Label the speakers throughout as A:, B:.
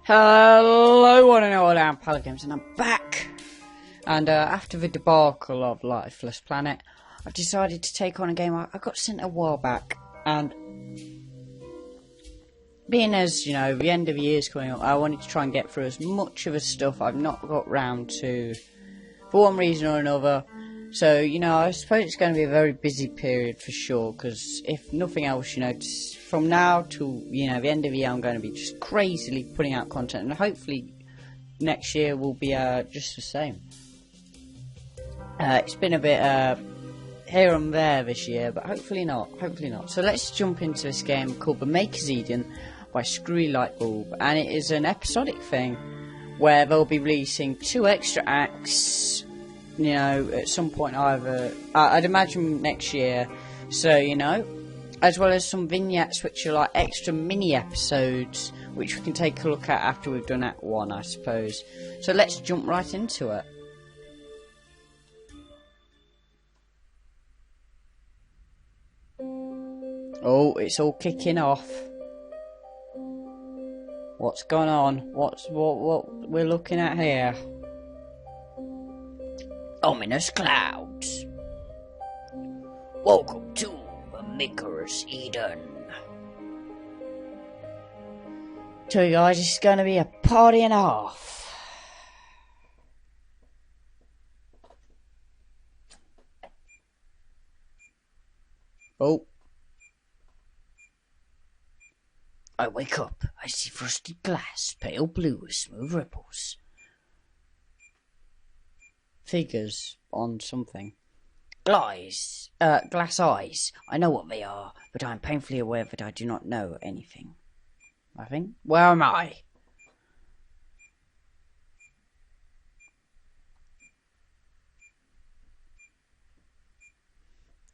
A: Hello, one and all, I'm Pelicans, and I'm back. And after the debacle of Lifeless Planet, I've decided to take on a game I got sent a while back. And being as, you know, the end of the year is coming up, I wanted to try and get through as much of the stuff I've not got round to, for one reason or another. So, you know, I suppose it's going to be a very busy period for sure, because if nothing else, you know, from now till, you know, the end of the year, I'm going to be just crazily putting out content, and hopefully next year will be just the same. It's been a bit here and there this year, but hopefully not, So let's jump into this game called The Maker's Eden by Screwy Lightbulb, and it is an episodic thing where they'll be releasing 2 extra acts, you know, at some point either, I'd imagine next year, so, you know, as well as some vignettes which are like extra mini episodes, which we can take a look at after we've done Act 1, I suppose. So let's jump right into it. Oh, it's all kicking off. What's going on? What we're looking at here? Ominous clouds. Welcome to the Maker's Eden. So you guys, this is going to be a party and a half. Oh. I wake up. I see frosted glass, pale blue with smooth ripples. Figures on something. Glass eyes. I know what they are, but I am painfully aware that I do not know anything. Nothing? Where am I?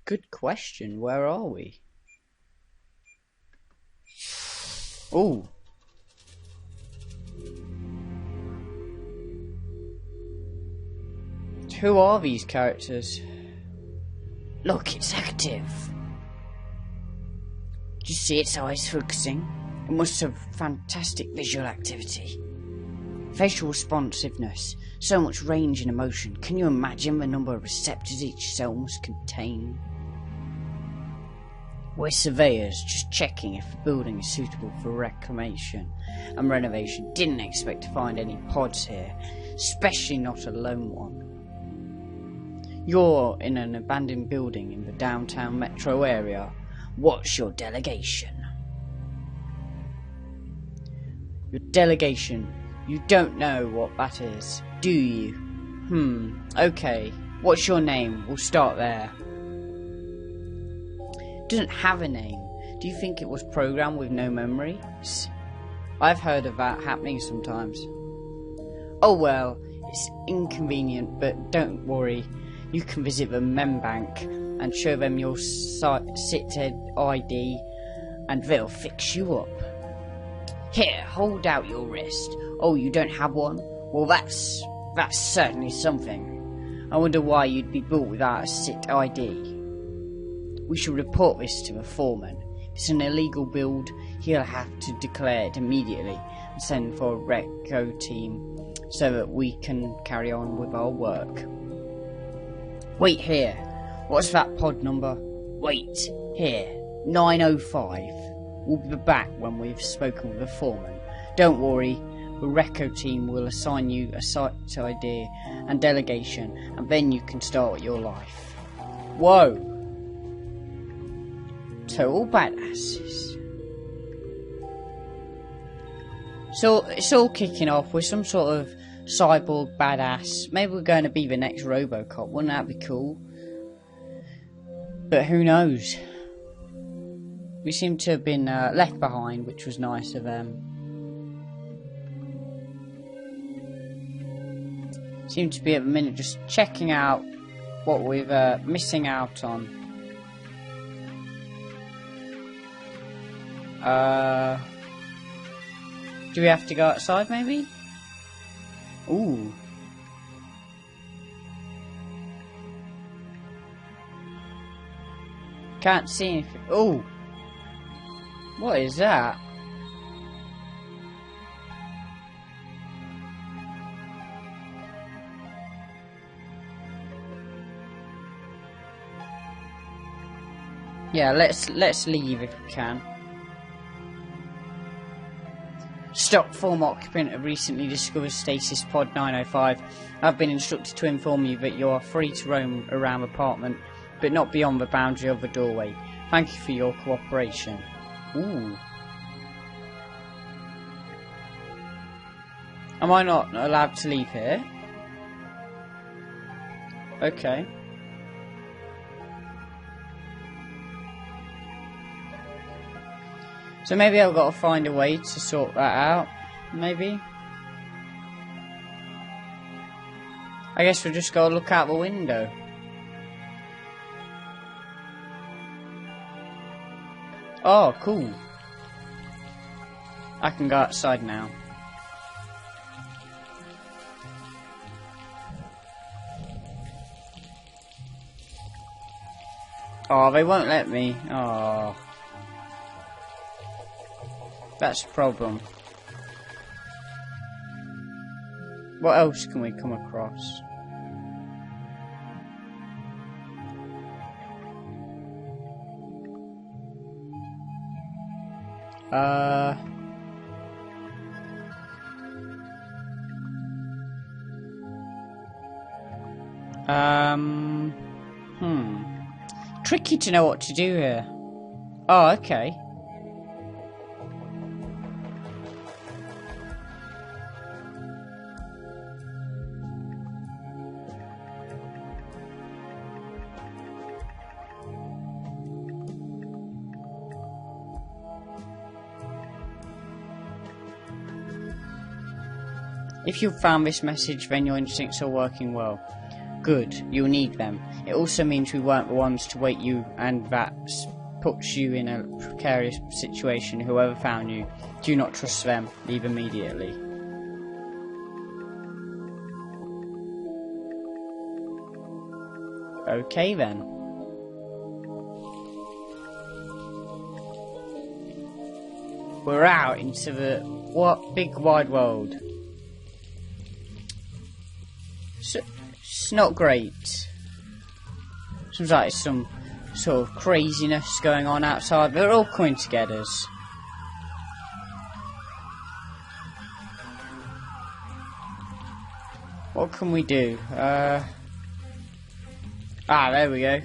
A: Good question. Where are we? Oh. Who are these characters? Look, it's active. Do you see its eyes focusing? It must have fantastic visual activity. Facial responsiveness. So much range and emotion. Can you imagine the number of receptors each cell must contain? We're surveyors, just checking if the building is suitable for reclamation and renovation. Didn't expect to find any pods here, especially not a lone one. You're in an abandoned building in the downtown metro area. What's your delegation? Your delegation. You don't know what that is, do you? Okay. What's your name? We'll start there. It doesn't have a name. Do you think it was programmed with no memories? I've heard of that happening sometimes. Oh well, it's inconvenient, but don't worry. You can visit the membank and show them your SIT ID, and they'll fix you up. Here, hold out your wrist. Oh, you don't have one? Well, that's certainly something. I wonder why you'd be bought without a SIT ID. We should report this to the foreman. If it's an illegal build, he'll have to declare it immediately and send for a reco team so that we can carry on with our work. Wait here. What's that pod number? Wait here. 905. We'll be back when we've spoken with the foreman. Don't worry. The reco team will assign you a site ID and delegation, and then you can start your life. Whoa. Total badasses. So it's all kicking off with some sort of cyborg badass. Maybe we're going to be the next RoboCop. Wouldn't that be cool? But who knows? We seem to have been left behind, which was nice of them. Seem to be at the minute just checking out what we're missing out on. Do we have to go outside maybe? Ooh. Can't see anything. Ooh. What is that? Yeah, let's leave if we can. Stop, former occupant of recently discovered stasis pod 905. I've been instructed to inform you that you are free to roam around the apartment, but not beyond the boundary of the doorway. Thank you for your cooperation. Ooh. Am I not allowed to leave here? Okay. So maybe I've got to find a way to sort that out. Maybe. I guess we'll just go look out the window. Oh, cool. I can go outside now. Oh, they won't let me. Oh. That's a problem. What else can we come across? Tricky to know what to do here. Oh, okay. If you've found this message, then your instincts are working well. Good, you'll need them. It also means we weren't the ones to wait you, and that puts you in a precarious situation. Whoever found you, do not trust them. Leave immediately. Okay then. We're out into the big wide world. So, it's not great. Seems like there's some sort of craziness going on outside. They're all coming together. What can we do? There we go.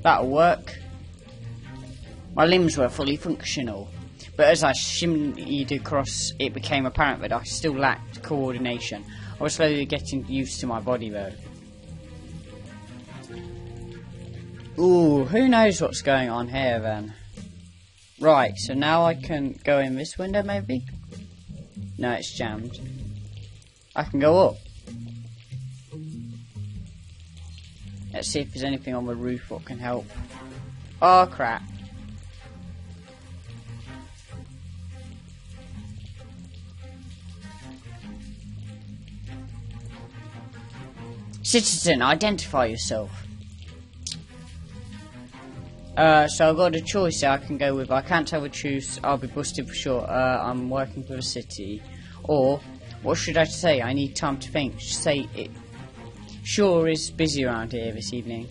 A: That'll work. My limbs were fully functional, but as I shimmied across, it became apparent that I still lacked coordination. I was slowly getting used to my body though. Ooh, who knows what's going on here then? Right, so now I can go in this window maybe? No, it's jammed. I can go up. Let's see if there's anything on the roof what can help. Oh crap. Citizen, identify yourself. So I've got a choice here I can go with. I can't tell the truth, I'll be busted for sure. I'm working for the city. Or, what should I say? I need time to think. Say it sure is busy around here this evening.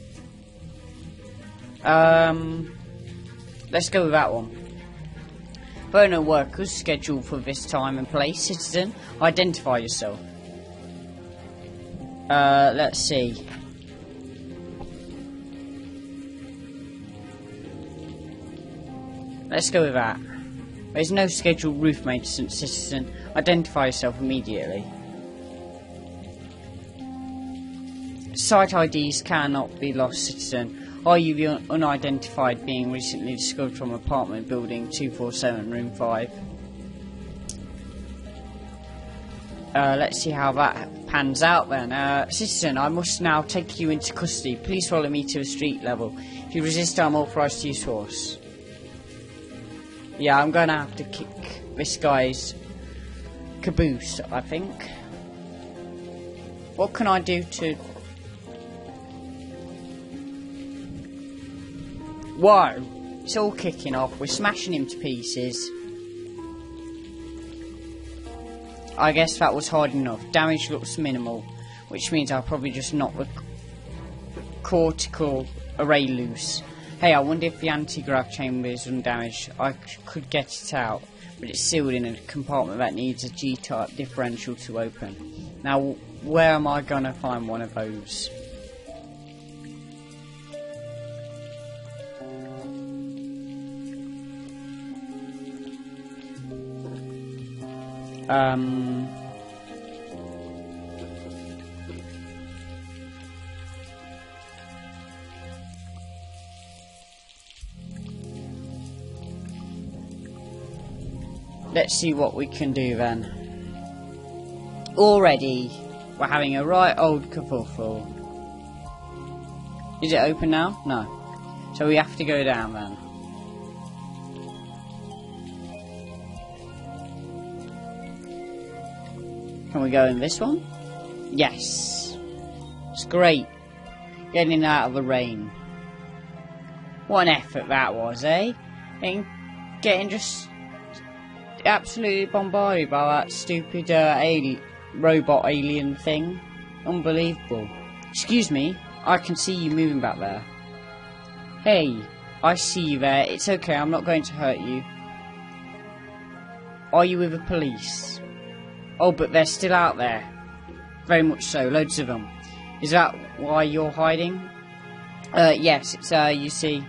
A: Let's go with that one. There are no workers scheduled for this time and place. Citizen, identify yourself. Let's see. Let's go with that. There's no scheduled roof maintenance, citizen. Identify yourself immediately. Site IDs cannot be lost, citizen. Are you the unidentified being recently discovered from apartment building 247, room 5? Let's see how that pans out then. Citizen, I must now take you into custody. Please follow me to the street level. If you resist, I'm authorised to use force. Yeah, I'm going to have to kick this guy's caboose, I think. What can I do to... Whoa! It's all kicking off. We're smashing him to pieces. I guess that was hard enough. Damage looks minimal, which means I'll probably just knock the cortical array loose. Hey, I wonder if the anti-grav chamber is undamaged. I could get it out, but it's sealed in a compartment that needs a G-type differential to open. Now, where am I gonna find one of those? Let's see what we can do then. Already, we're having a right old kerfuffle. Is it open now? No. So we have to go down then. Can we go in this one? Yes. It's great. Getting out of the rain. What an effort that was, eh? Getting just absolutely bombarded by that stupid robot alien thing. Unbelievable. Excuse me, I can see you moving back there. Hey, I see you there. It's okay, I'm not going to hurt you. Are you with the police? Oh, but they're still out there. Very much so, loads of them. Is that why you're hiding? Yes, it's, you see.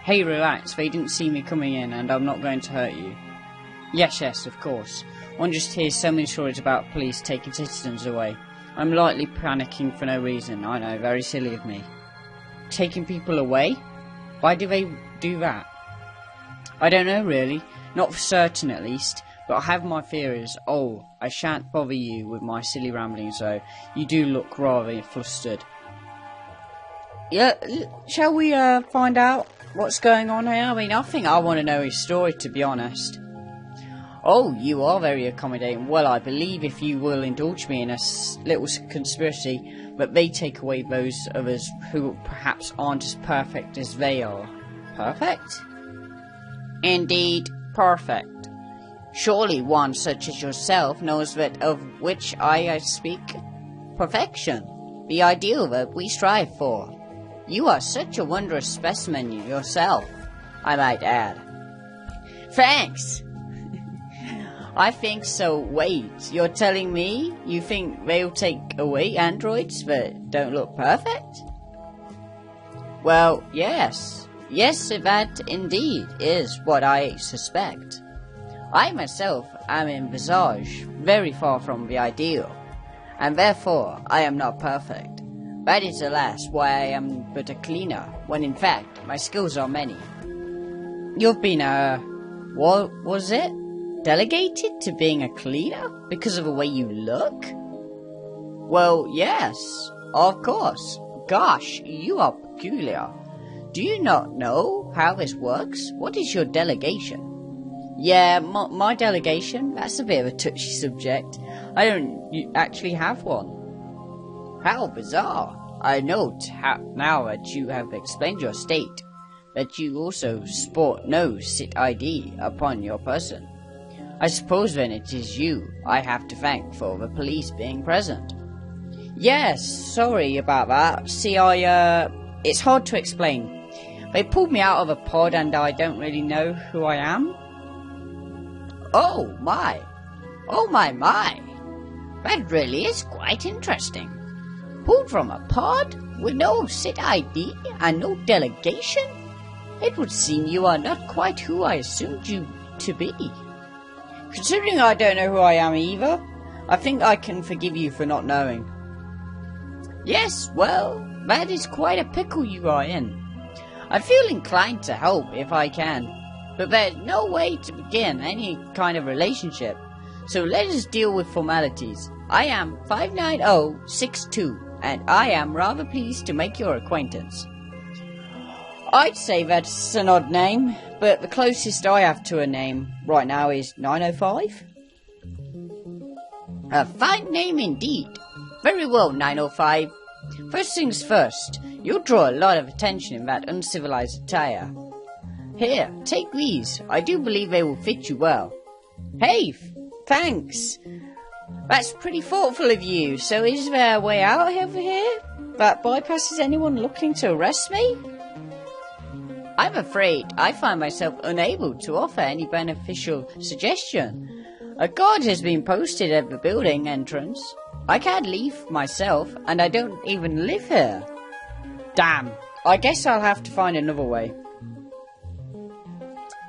A: Hey, relax, they didn't see me coming in and I'm not going to hurt you. Yes, of course. One just hears so many stories about police taking citizens away. I'm lightly panicking for no reason. I know, very silly of me. Taking people away? Why do they do that? I don't know, really. Not for certain, at least. But I have my theories. Oh, I shan't bother you with my silly ramblings, though. You do look rather flustered. Yeah, shall we find out what's going on here? I mean, I think I want to know his story, to be honest. Oh, you are very accommodating. Well, I believe if you will indulge me in a little conspiracy, but they take away those of us who perhaps aren't as perfect as they are. Perfect? Indeed, perfect. Surely one such as yourself knows that of which I speak. Perfection, the ideal that we strive for. You are such a wondrous specimen yourself, I might add. Thanks! I think so. Wait, you're telling me you think they'll take away androids that don't look perfect? Well, yes. Yes, that indeed is what I suspect. I myself am in visage very far from the ideal, and therefore I am not perfect. That is, alas, why I am but a cleaner, when in fact my skills are many. You've been what was it? Delegated to being a cleaner because of the way you look? Well, yes, of course. Gosh, you are peculiar. Do you not know how this works? What is your delegation? Yeah, my delegation? That's a bit of a touchy subject. I don't actually have one. How bizarre. I note now that you have explained your state, that you also sport no SIT ID upon your person. I suppose then it is you I have to thank for the police being present. Yes, sorry about that. See, it's hard to explain. They pulled me out of a pod and I don't really know who I am. Oh my. Oh my. That really is quite interesting. Pulled from a pod with no SIT ID and no delegation? It would seem you are not quite who I assumed you to be. Considering I don't know who I am either, I think I can forgive you for not knowing. Yes, well, that is quite a pickle you are in. I feel inclined to help if I can, but there's no way to begin any kind of relationship, so let us deal with formalities. I am 59062, and I am rather pleased to make your acquaintance. I'd say that's an odd name, but the closest I have to a name right now is 905. A fine name indeed. Very well, 905. First things first, you'll draw a lot of attention in that uncivilized attire. Here, take these. I do believe they will fit you well. Hey, thanks. That's pretty thoughtful of you. So is there a way out over here that bypasses anyone looking to arrest me? I'm afraid I find myself unable to offer any beneficial suggestion. A guard has been posted at the building entrance. I can't leave myself, and I don't even live here. Damn, I guess I'll have to find another way.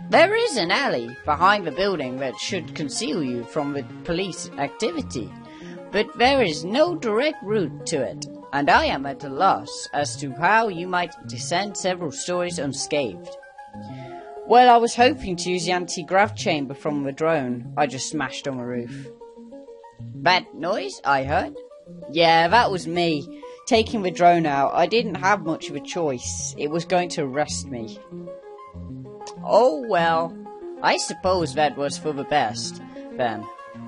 A: There is an alley behind the building that should conceal you from the police activity, but there is no direct route to it, and I am at a loss as to how you might descend several stories unscathed. Well, I was hoping to use the anti-grav chamber from the drone I just smashed on the roof. That noise I heard? Yeah, that was me. Taking the drone out, I didn't have much of a choice. It was going to arrest me. Oh well, I suppose that was for the best, then.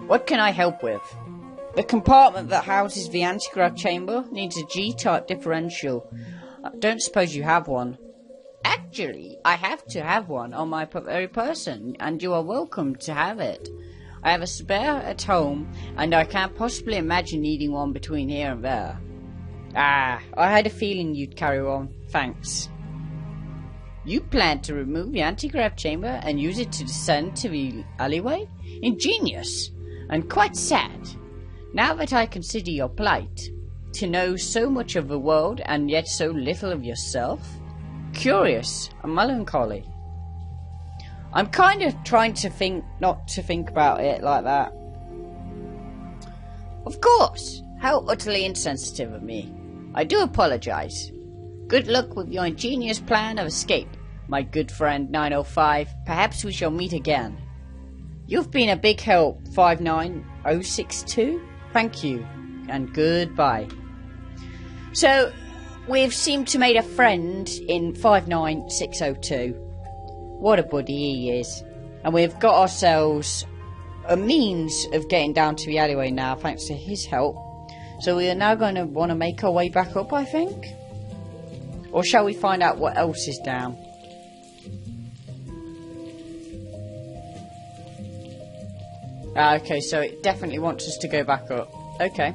A: What can I help with? The compartment that houses the anti-grav chamber needs a G-type differential. I don't suppose you have one. Actually, I have to have one on my very person, and you are welcome to have it. I have a spare at home, and I can't possibly imagine needing one between here and there. Ah, I had a feeling you'd carry on. Thanks. You plan to remove the anti-grav chamber and use it to descend to the alleyway? Ingenious, and quite sad. Now that I consider your plight, to know so much of the world and yet so little of yourself, curious and melancholy. I'm kind of trying to think not to think about it like that. Of course, how utterly insensitive of me. I do apologise. Good luck with your ingenious plan of escape, my good friend 905. Perhaps we shall meet again. You've been a big help, 59062. Thank you, and goodbye. So, we've seemed to made a friend in 59602. What a buddy he is. And we've got ourselves a means of getting down to the alleyway now, thanks to his help. So we are now going to want to make our way back up, I think. Or shall we find out what else is down? Okay, so it definitely wants us to go back up. Okay.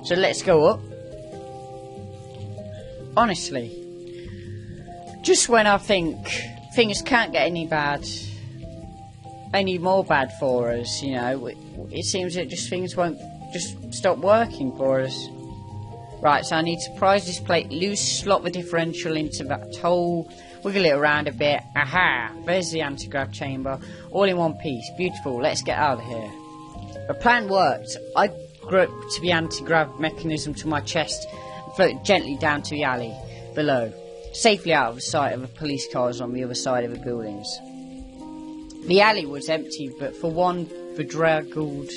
A: So let's go up. Honestly, just when I think things can't get any more bad for us, you know, it seems that just things won't just stop working for us. Right, so I need to prise this plate loose, slot the differential into that hole, wiggle it around a bit. Aha! There's the anti-grav chamber, all in one piece. Beautiful, let's get out of here. The plan worked. I gripped the anti-grav mechanism to my chest and floated gently down to the alley below, safely out of the sight of the police cars on the other side of the buildings. The alley was empty, but for one bedraggled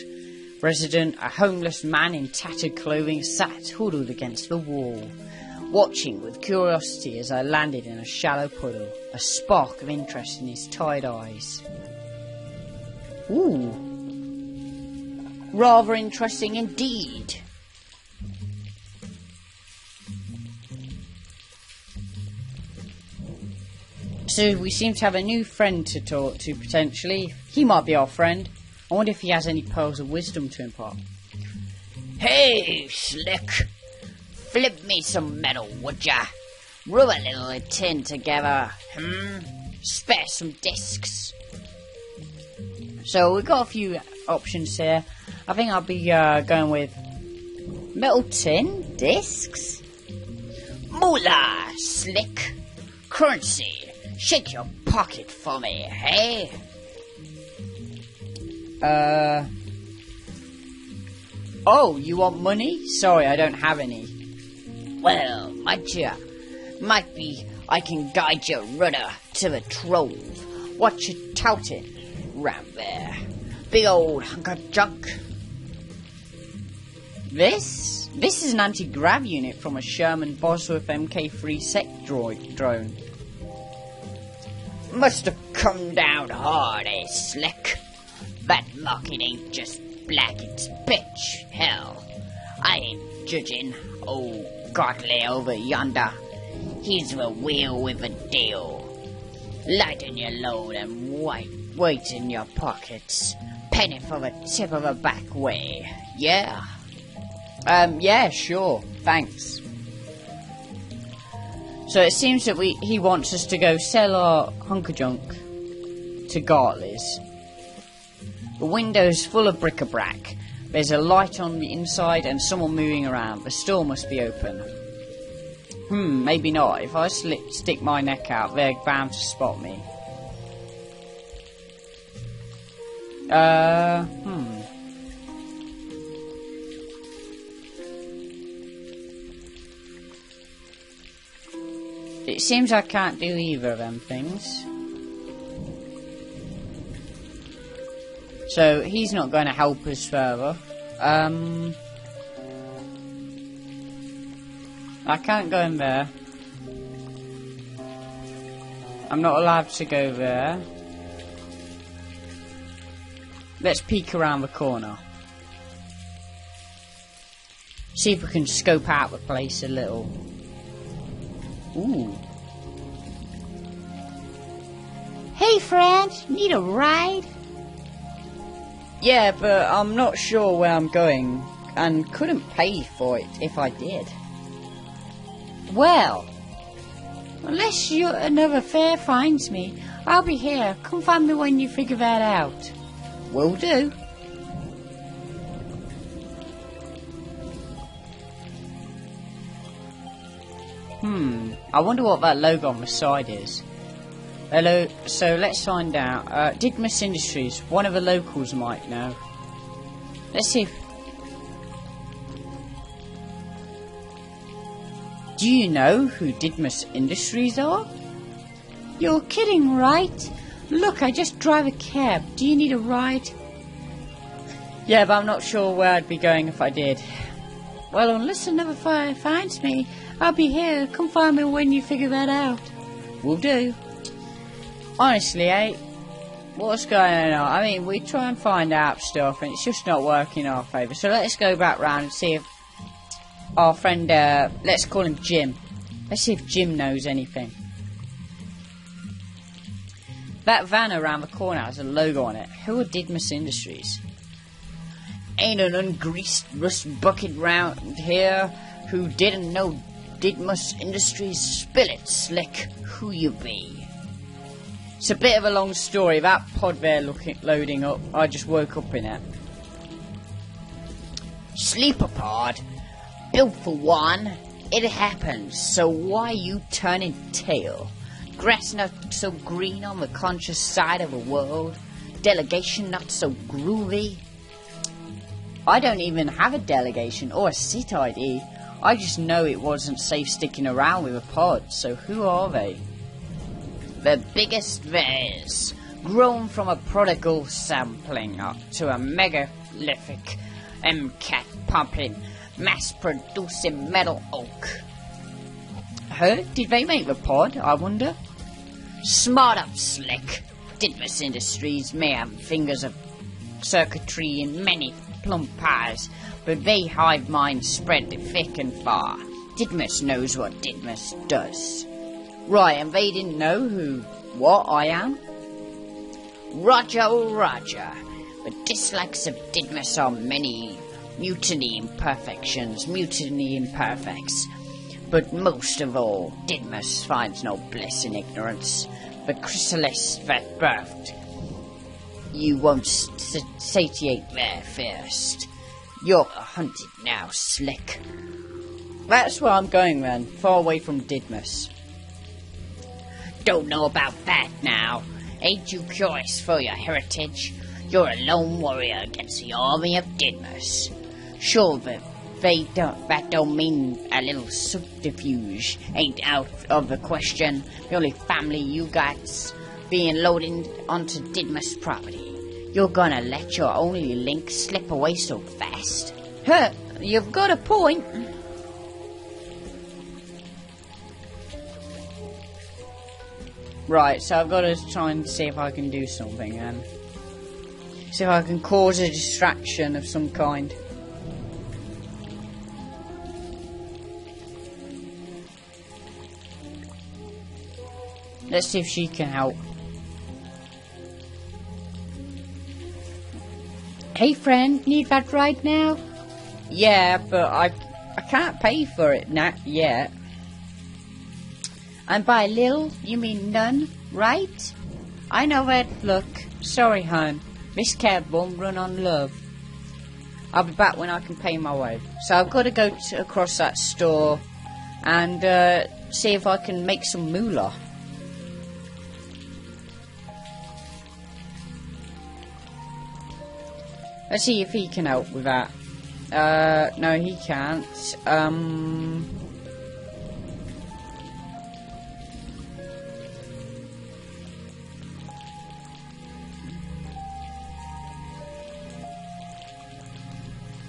A: resident, a homeless man in tattered clothing sat huddled against the wall, watching with curiosity as I landed in a shallow puddle, a spark of interest in his tired eyes. Ooh, rather interesting indeed. So we seem to have a new friend to talk to, potentially. He might be our friend. I wonder if he has any pearls of wisdom to impart. Hey, Slick! Flip me some metal, would ya? Rub a little tin together, Spare some discs. So we've got a few options here. I think I'll be going with metal tin, discs. Moolah, Slick! Currency! Shake your pocket for me, hey? Oh, you want money? Sorry, I don't have any. Well, might be I can guide your rudder to the trove. What you touting round there? Big old hunk of junk. This is an anti-grav unit from a Sherman Bosworth Mk3 sec drone. Must have come down hard, eh, Slick? That market ain't just black, it's pitch. Hell, I ain't judging old Gartley over yonder. He's the wheel with a deal. Lighten your load and wait in your pockets. penny for the tip of a back way. Yeah. Yeah, sure. Thanks. So it seems that he wants us to go sell our hunker junk to Gartley's. The window's full of bric-a-brac. There's a light on the inside and someone moving around. The store must be open. Maybe not. If I stick my neck out, they're bound to spot me. It seems I can't do either of them things. So he's not going to help us further. I can't go in there. I'm not allowed to go there. Let's peek around the corner. See if we can scope out the place a little. Ooh. Hey friend, need a ride? Yeah, but I'm not sure where I'm going and couldn't pay for it if I did. Well, unless another fare finds me, I'll be here. Come find me when you figure that out. Will do. I wonder what that logo on the side is. Hello, so let's find out. Didmus Industries, one of the locals might know. Let's see if... Do you know who Didmus Industries are? You're kidding, right? Look, I just drive a cab. Do you need a ride? Yeah, but I'm not sure where I'd be going if I did. Well, unless another fire finds me, I'll be here. Come find me when you figure that out. Will do. Honestly, what's going on? I mean, we try and find out stuff and it's just not working in our favour. So let's go back round and see if our friend, let's call him Jim. Let's see if Jim knows anything. That van around the corner has a logo on it. Who are Didmus Industries? Ain't an ungreased rust bucket round here who didn't know Didmus Industries. Spill it, slick. Who you be? It's a bit of a long story. That pod there loading up. I just woke up in it. Sleeper pod? Built for one. It happens. So why you turning tail? Grass not so green on the conscious side of the world. Delegation not so groovy. I don't even have a delegation or a sit ID. I just know it wasn't safe sticking around with a pod. So who are they? The biggest theirs, grown from a prodigal sampling up to a megalithic MCAT pumping, mass-producing metal oak. Did they make the pod, I wonder? Smart up, slick. Didmus Industries may have fingers of circuitry in many plum pies, but they hive minds spread thick and far. Didmus knows what Didmus does. Right, and they didn't know what I am? Roger, oh Roger. The dislikes of Didmus are many. Mutiny imperfections, mutiny imperfects. But most of all, Didmus finds no bliss in ignorance. The chrysalis that birthed you won't satiate their thirst. You're hunted now, slick. That's where I'm going then, far away from Didmus. Don't know about that now. Ain't you curious for your heritage? You're a lone warrior against the army of Didmus. Sure, but that don't mean a little subterfuge ain't out of the question. The only family you got's being loaded onto Didmus property. You're gonna let your only link slip away so fast? Huh, you've got a point. Right, so I've got to try and see if I can do something and see if I can cause a distraction of some kind. Let's see if she can help. Hey friend, need that right now? Yeah, but I can't pay for it yet. And by little, you mean none, right? I know it. Look, sorry, hon. This cab won't run on love. I'll be back when I can pay my way. So I've got to go across that store and see if I can make some moolah. Let's see if he can help with that. No, he can't.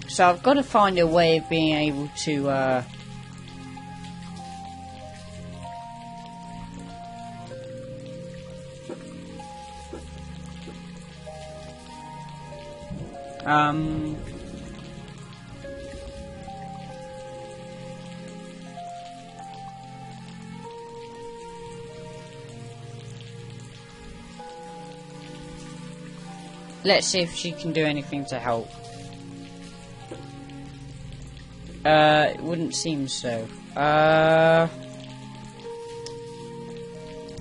A: So I've got to find a way of being able to, let's see if she can do anything to help. It wouldn't seem so. How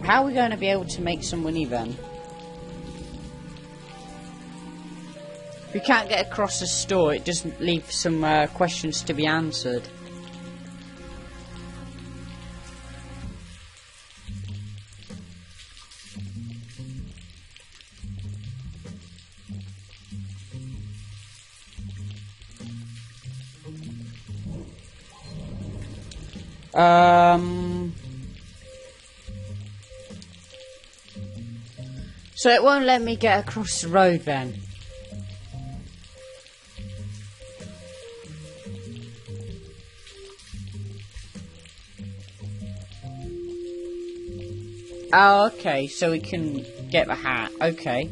A: are we going to be able to make some money then? If we can't get across the store, it doesn't leave some questions to be answered. So it won't let me get across the road then. Oh, okay, so we can get the hat, okay.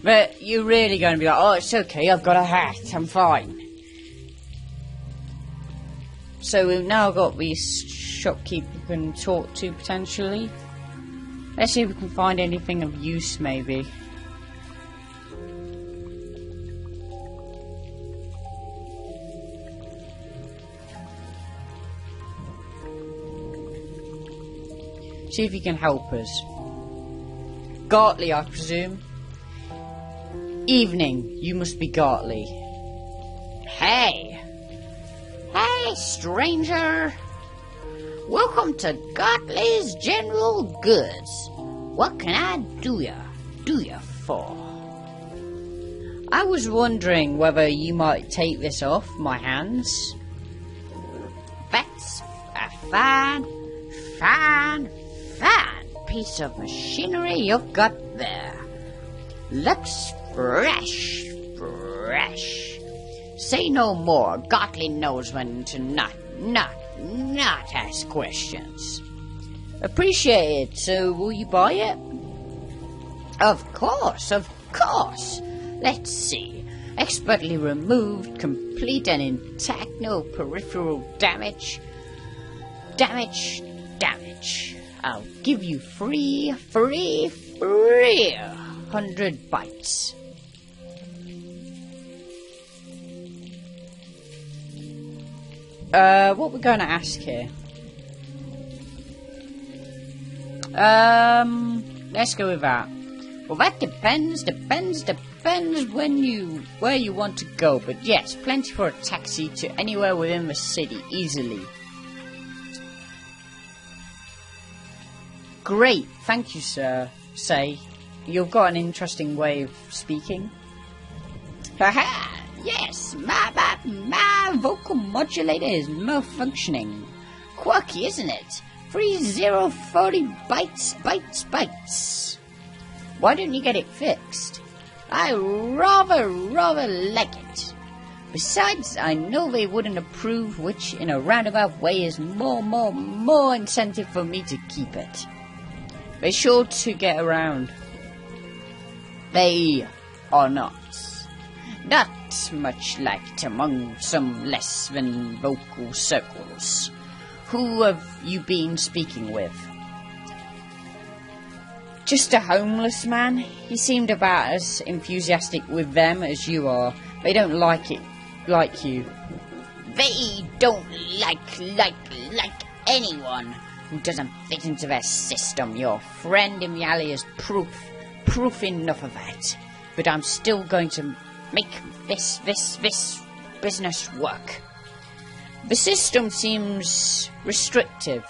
A: But you're really going to be like, oh, it's okay, I've got a hat, I'm fine. So we've now got this shopkeeper we can talk to potentially. Let's see if we can find anything of use maybe. See if he can help us. Gartley, I presume. Evening, you must be Gartley. Hey! Hey, stranger! Welcome to Gartley's General Goods. What can I do ya for? I was wondering whether you might take this off my hands. That's a fine piece of machinery you've got there. Looks fresh. Say no more. Gartley knows when to not ask questions. Appreciate it. So, will you buy it? Of course. Let's see. Expertly removed, complete and intact, no peripheral damage. Damage. I'll give you free 100 bytes. What we're going to ask here? Let's go with that. Well, that depends where you want to go. But yes, plenty for a taxi to anywhere within the city, easily. Great, thank you, sir. Say, you've got an interesting way of speaking. Haha! Yes, my vocal modulator is malfunctioning. Quirky, isn't it? 3040 bytes. Why don't you get it fixed? I rather like it. Besides, I know they wouldn't approve, which in a roundabout way is more incentive for me to keep it. They're sure to get around. They are not. Not much liked among some less than vocal circles. Who have you been speaking with? Just a homeless man. He seemed about as enthusiastic with them as you are. They don't like it like you. They don't like anyone who doesn't fit into their system. Your friend in the alley is proof enough of that. But I'm still going to make this business work. The system seems restrictive.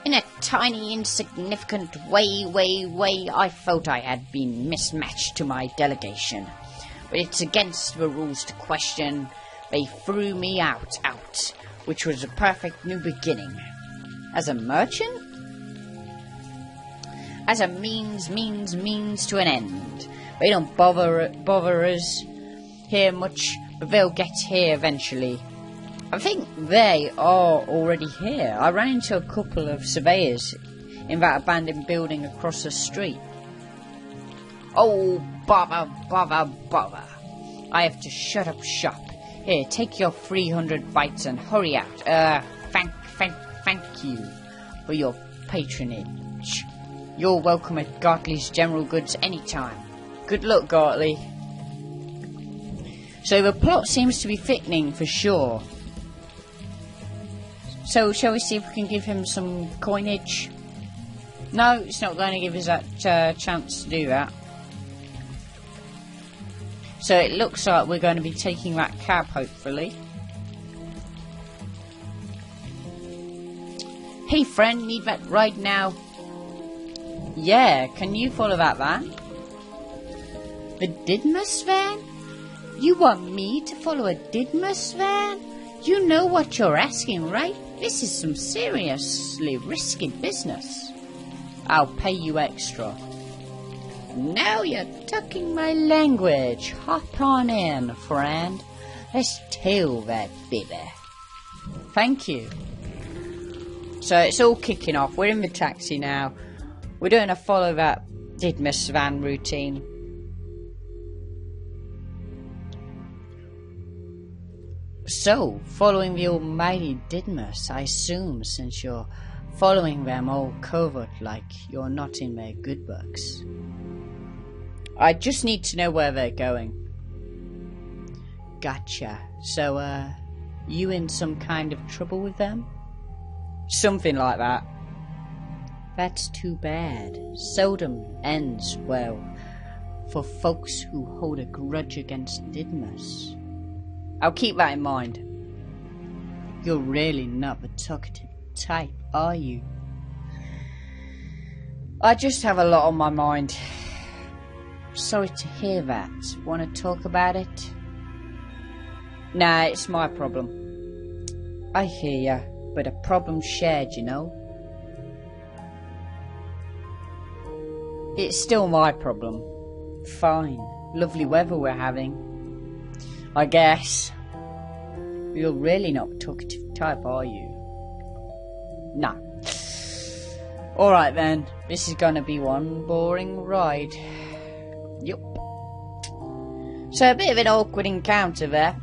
A: In a tiny, insignificant way, I thought I had been mismatched to my delegation. But it's against the rules to question. They threw me out, which was a perfect new beginning. As a merchant? As a means to an end. They don't bother us here much, but they'll get here eventually. I think they are already here. I ran into a couple of surveyors in that abandoned building across the street. Oh, bother. I have to shut up shop. Here, take your 300 bytes and hurry out. Thank you for your patronage. You're welcome at Gartley's General Goods anytime. Good luck, Gartley. So the plot seems to be thickening for sure. So, shall we see if we can give him some coinage? No, it's not going to give us that chance to do that. So it looks like we're going to be taking that cab, hopefully. Hey friend, need that ride now? Yeah, can you follow that van? The Didmus van? You want me to follow a Didmus van? You know what you're asking, right? This is some seriously risky business. I'll pay you extra. Now you're talking my language. Hop on in, friend. Let's tail that baby. Thank you. So it's all kicking off. We're in the taxi now. We're going to follow that Didmus van routine. So, following the almighty Didmus, I assume, since you're following them all covert like you're not in their good books. I just need to know where they're going. Gotcha. So, you in some kind of trouble with them? Something like that. That's too bad. Seldom ends well for folks who hold a grudge against Didmus. I'll keep that in mind. You're really not the talkative type, are you? I just have a lot on my mind. Sorry to hear that. Want to talk about it? Nah, it's my problem. I hear ya, but a problem shared, you know? It's still my problem. Fine. Lovely weather we're having. I guess. You're really not the talkative type, are you? Nah. Alright then. This is gonna be one boring ride. Yup. So a bit of an awkward encounter there.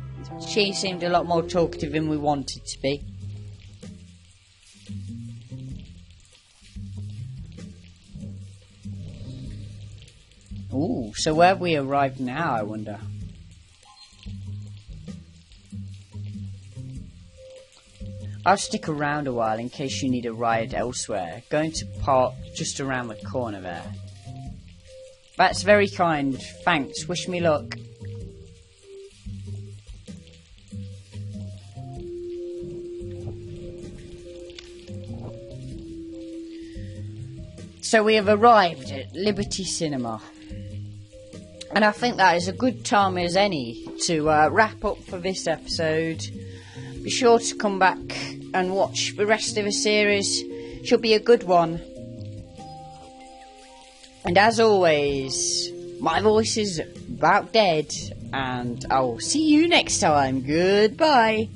A: She seemed a lot more talkative than we wanted to be. Ooh, so where have we arrived now, I wonder? I'll stick around a while in case you need a ride elsewhere. Going to park just around the corner there. That's very kind. Thanks. Wish me luck. So we have arrived at Liberty Cinema. And I think that is a good time as any to wrap up for this episode. Be sure to come back and watch the rest of the series. Should be a good one. And as always, my voice is about dead. And I'll see you next time. Goodbye.